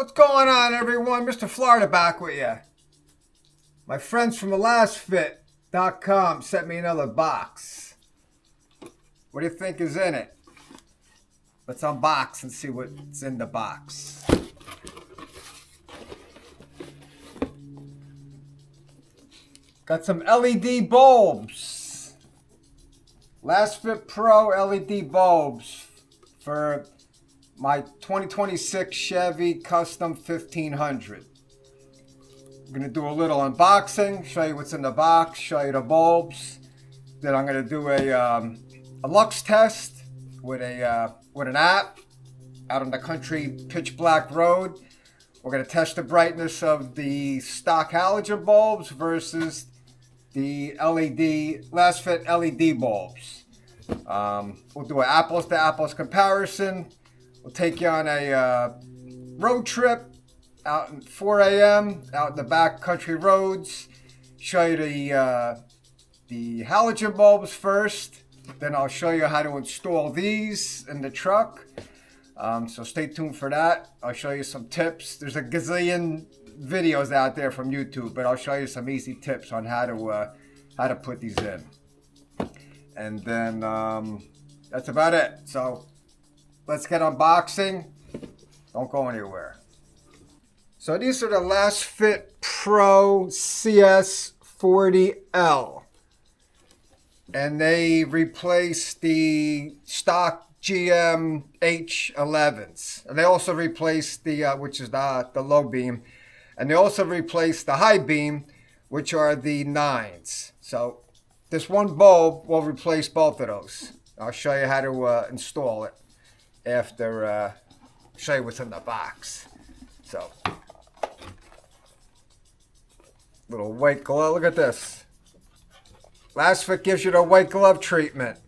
What's going on, everyone? Mr. Florida back with you. My friends from the Lasfit.com sent me another box. What do you think is in it? Let's unbox and see what's in the box. Got some LED bulbs. Lasfit Pro LED bulbs for my 2026 Chevy Custom 1500. I'm going to do a little unboxing, show you what's in the box, show you the bulbs. Then I'm going to do a lux test with an app out on the country pitch black road. We're going to test the brightness of the stock halogen bulbs versus the Lasfit LED bulbs. We'll do an apples to apples comparison. We'll take you on a road trip out at 4 a.m. out in the back country roads. Show you the halogen bulbs first. Then I'll show you how to install these in the truck. So stay tuned for that. I'll show you some tips. There's a gazillion videos out there from YouTube, but I'll show you some easy tips on how to put these in. And then that's about it. So let's get unboxing. Don't go anywhere. So these are the Lasfit Pro-CS-04L. And they replace the stock GM H11s. And they also replace the, which is the low beam. And they also replace the high beam, which are the 9s. So this one bulb will replace both of those. I'll show you how to install it after show you what's in the box. So, little white glove. Look at this. Lasfit gives you the white glove treatment.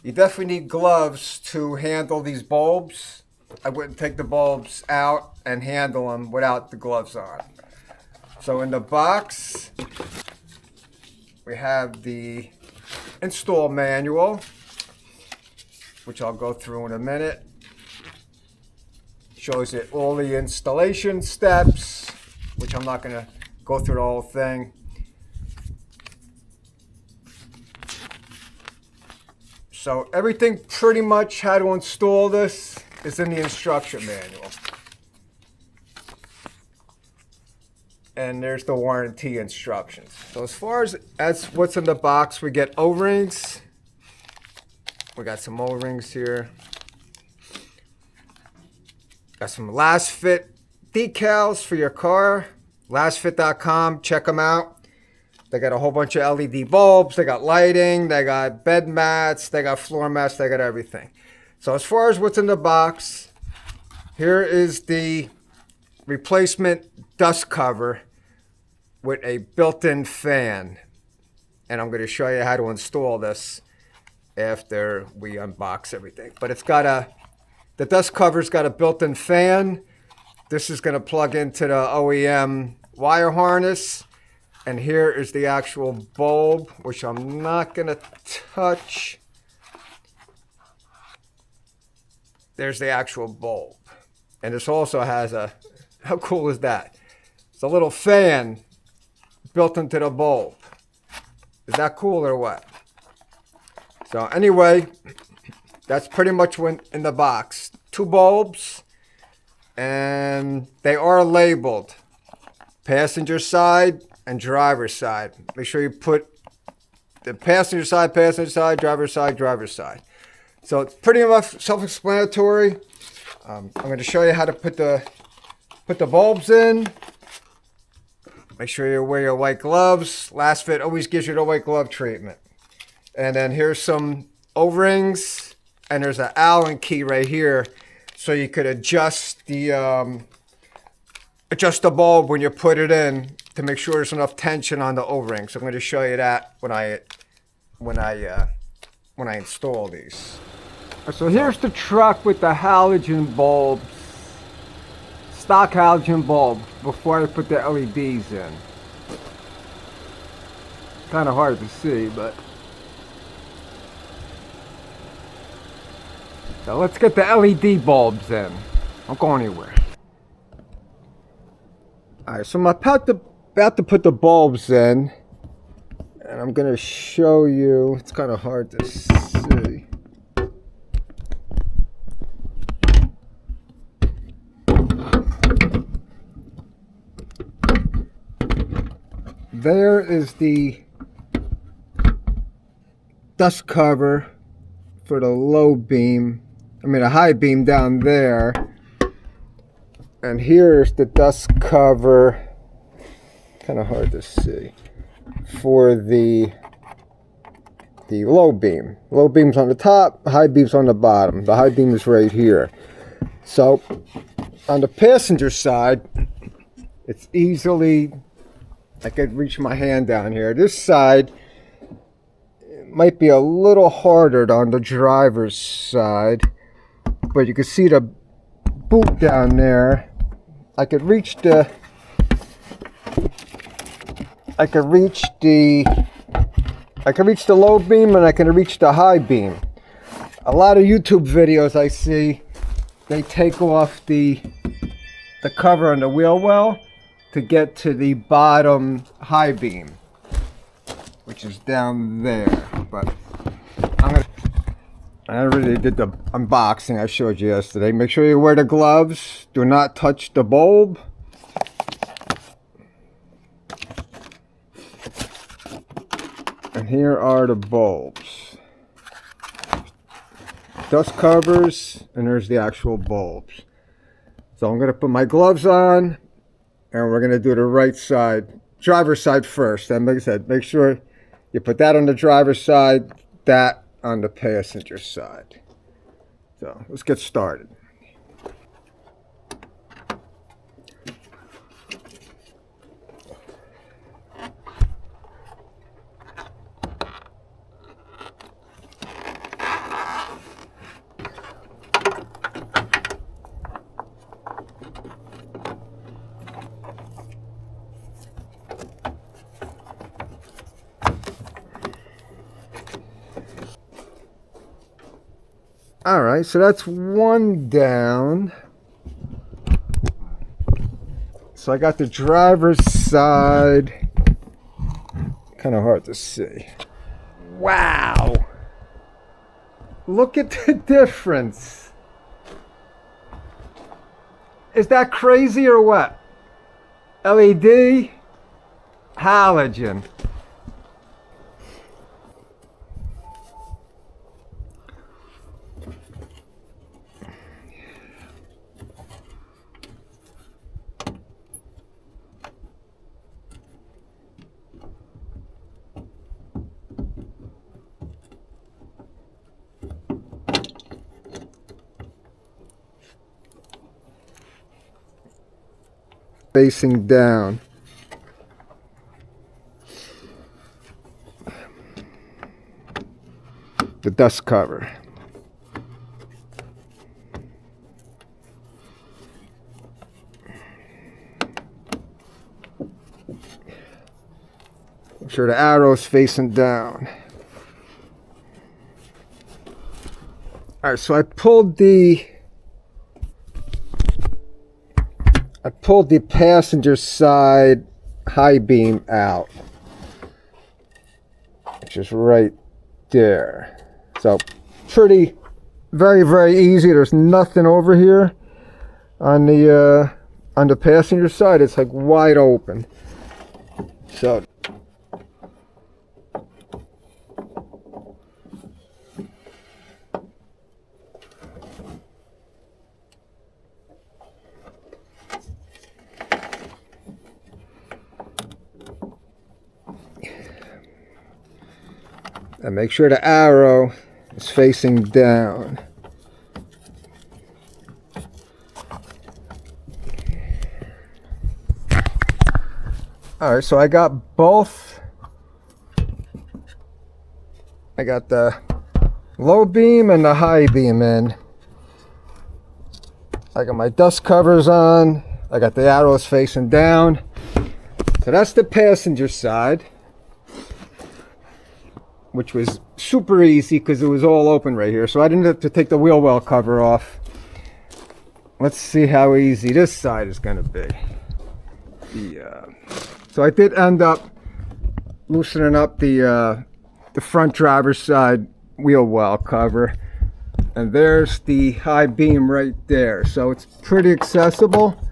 You definitely need gloves to handle these bulbs. I wouldn't take the bulbs out and handle them without the gloves on. So in the box, we have the install manual, which I'll go through in a minute. Shows it all the installation steps, which I'm not going to go through the whole thing. So everything pretty much how to install this is in the instruction manual. And there's the warranty instructions. So as far as what's in the box, we get O-rings. We got some O-rings here. Got some Lasfit decals for your car. Lasfit.com, check them out. They got a whole bunch of LED bulbs. They got lighting. They got bed mats. They got floor mats. They got everything. So as far as what's in the box, here is the replacement dust cover with a built-in fan. And I'm going to show you how to install this after we unbox everything. But it's got the dust cover's got a built-in fan. This is going to plug into the OEM wire harness. And here is the actual bulb, which I'm not going to touch. There's the actual bulb. And this also has how cool is that? It's a little fan built into the bulb. Is that cool or what? So anyway, that's pretty much what's in the box. 2 bulbs, and they are labeled passenger side and driver's side. Make sure you put the passenger side, driver's side. So it's pretty much self-explanatory. I'm going to show you how to put the bulbs in. Make sure you wear your white gloves. Lasfit always gives you the white glove treatment. And then here's some O-rings, and there's an Allen key right here, so you could adjust the bulb when you put it in to make sure there's enough tension on the O-ring. So I'm going to show you that when I install these. So here's the truck with the halogen bulbs, stock halogen bulb, before I put the LEDs in. Kind of hard to see, but so let's get the LED bulbs in. Don't go anywhere. Alright, so I'm about to put the bulbs in, and I'm going to show you. It's kind of hard to see. There is the dust cover for the low beam, a high beam down there. And here's the dust cover, kind of hard to see, for the low beam. Low beam's on the top, high beam's on the bottom. The high beam is right here. So on the passenger side, it's easily, I could reach my hand down here. This side it might be a little harder on the driver's side, but you can see the boot down there. I could reach the low beam, and I can reach the high beam. A lot of YouTube videos I see, they take off the cover on the wheel well to get to the bottom high beam, which is down there. But I already did the unboxing I showed you yesterday. Make sure you wear the gloves. Do not touch the bulb. And here are the bulbs. Dust covers, and there's the actual bulbs. So I'm going to put my gloves on, and we're going to do the right side, driver's side first. And like I said, make sure you put that on the driver's side, that on the passenger side. So let's get started. All right, so that's one down. So I got the driver's side. Kind of hard to see. Wow. Look at the difference. Is that crazy or what? LED, halogen. Facing down. The dust cover. Make sure the arrow's facing down. Alright, so I pulled the passenger side high beam out, which is right there. So very easy. There's nothing over here on the passenger side. It's like wide open. So and make sure the arrow is facing down. Alright, so I got both. I got the low beam and the high beam in. I got my dust covers on. I got the arrows facing down. So that's the passenger side, which was super easy because it was all open right here. So I didn't have to take the wheel well cover off. Let's see how easy this side is going to be. So I did end up loosening up the front driver's side wheel well cover, and there's the high beam right there. So it's pretty accessible.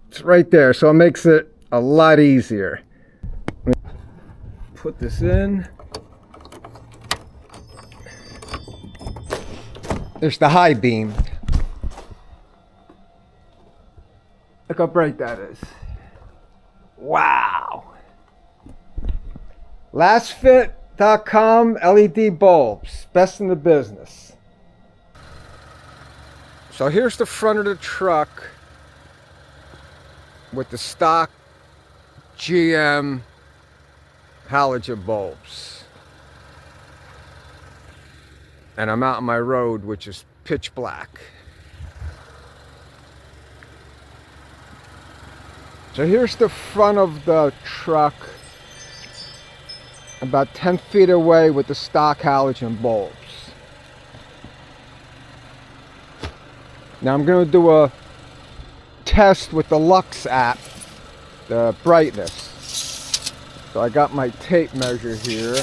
It's right there, so it makes it a lot easier. Put this in. There's the high beam. Look how bright that is. Wow. Lasfit.com LED bulbs, best in the business. So here's the front of the truck with the stock GM halogen bulbs. And I'm out on my road, which is pitch black. So here's the front of the truck, about 10 feet away with the stock halogen bulbs. Now I'm going to do a test with the Lux app, the brightness. So I got my tape measure here.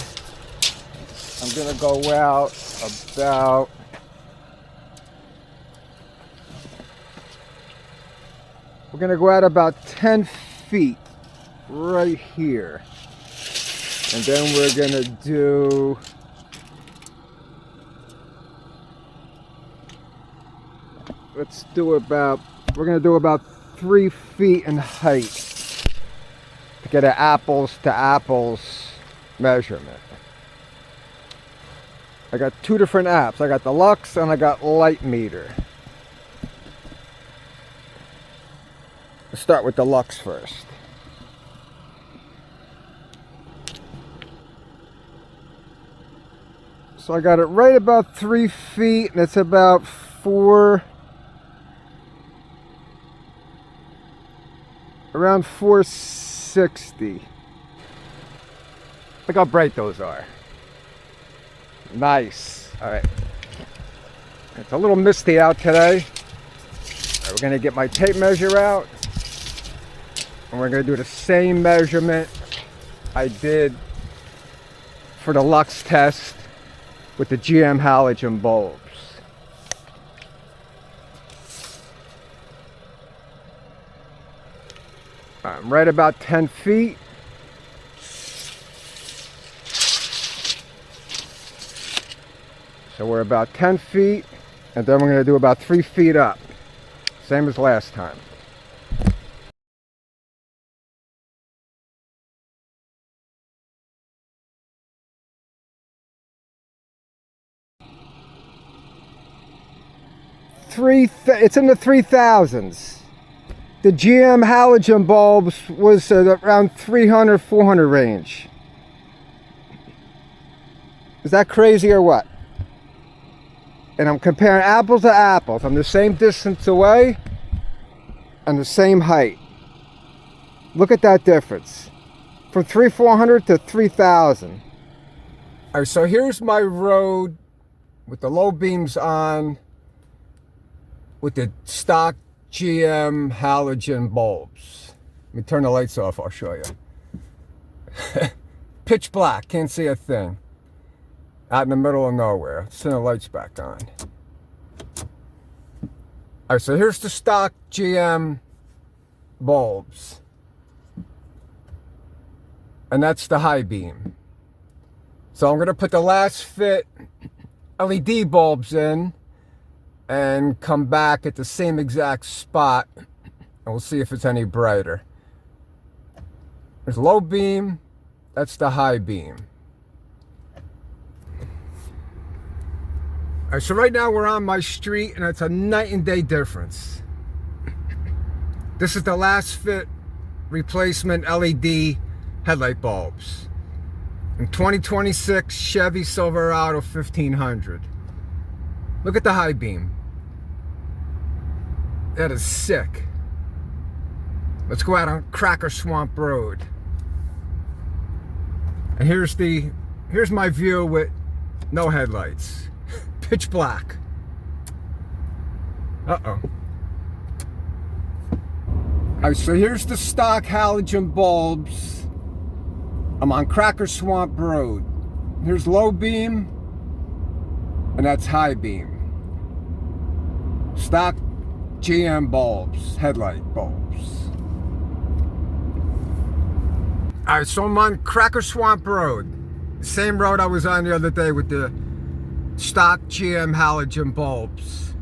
I'm going to go out about we're going to go out about 10 feet right here. And then we're going to do we're going to do about 3 feet in height to get an apples to apples measurement. I got two different apps. I got the Lux and I got Light Meter. Let's start with the Lux first. So I got it right about 3 feet, and it's about around 460. Look how bright those are. Nice. All right. It's a little misty out today. All right, we're going to get my tape measure out, and we're going to do the same measurement I did for the Lux test with the GM halogen bulbs. I'm right about 10 feet. So we're about 10 feet, and then we're going to do about 3 feet up. Same as last time. It's in the 3000s. The GM halogen bulbs was around 300, 400 range. Is that crazy or what? And I'm comparing apples to apples. I'm the same distance away and the same height. Look at that difference. From 400 to 3000. All right, so here's my road with the low beams on with the stock GM halogen bulbs. Let me turn the lights off, I'll show you. Pitch black, can't see a thing. Out in the middle of nowhere. Let's turn the lights back on. Alright, so here's the stock GM bulbs. And that's the high beam. So I'm going to put the Lasfit LED bulbs in and come back at the same exact spot, and we'll see if it's any brighter. There's low beam, that's the high beam. All right, so right now we're on my street, and it's a night and day difference. This is the Lasfit replacement LED headlight bulbs. In 2026 Chevy Silverado 1500. Look at the high beam. That is sick. Let's go out on Cracker Swamp Road. And here's my view with no headlights. Pitch black. Uh-oh. Alright, so here's the stock halogen bulbs. I'm on Cracker Swamp Road. Here's low beam, and that's high beam. Stock GM bulbs, headlight bulbs. Alright, so I'm on Cracker Swamp Road. Same road I was on the other day with the stock GM halogen bulbs.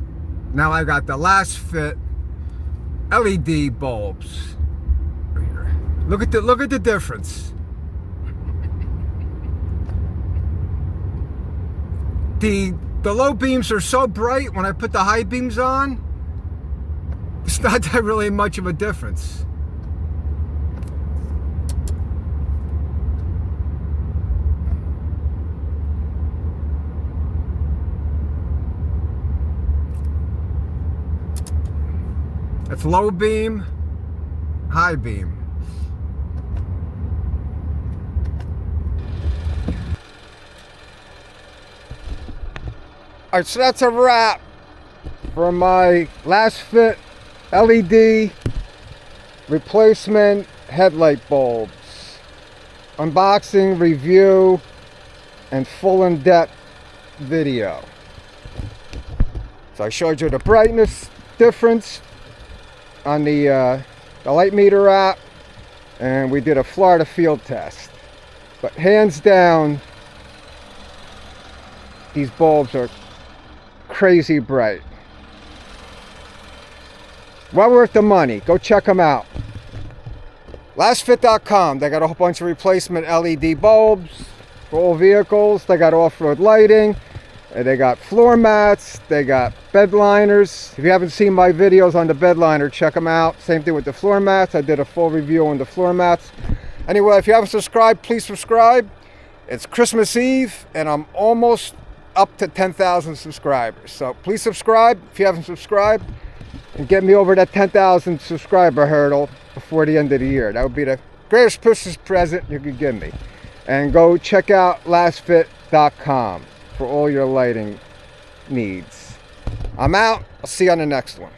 Now I got the Lasfit LED bulbs. Look at the difference. The low beams are so bright. When I put the high beams on, it's not that really much of a difference. That's low beam, high beam. Alright, so that's a wrap for my Lasfit LED replacement headlight bulbs. Unboxing, review, and full in-depth video. So I showed you the brightness difference on the light meter app, and we did a Florida field test. But hands down, these bulbs are crazy bright. Well worth the money. Go check them out. Lasfit.com. They got a whole bunch of replacement LED bulbs for all vehicles. They got off-road lighting. They got floor mats. They got bed liners. If you haven't seen my videos on the bed liner, check them out. Same thing with the floor mats. I did a full review on the floor mats. Anyway, if you haven't subscribed, please subscribe. It's Christmas Eve, and I'm almost up to 10,000 subscribers. So please subscribe if you haven't subscribed, and get me over that 10,000 subscriber hurdle before the end of the year. That would be the greatest Christmas present you could give me. And go check out Lasfit.com for all your lighting needs. I'm out. I'll see you on the next one.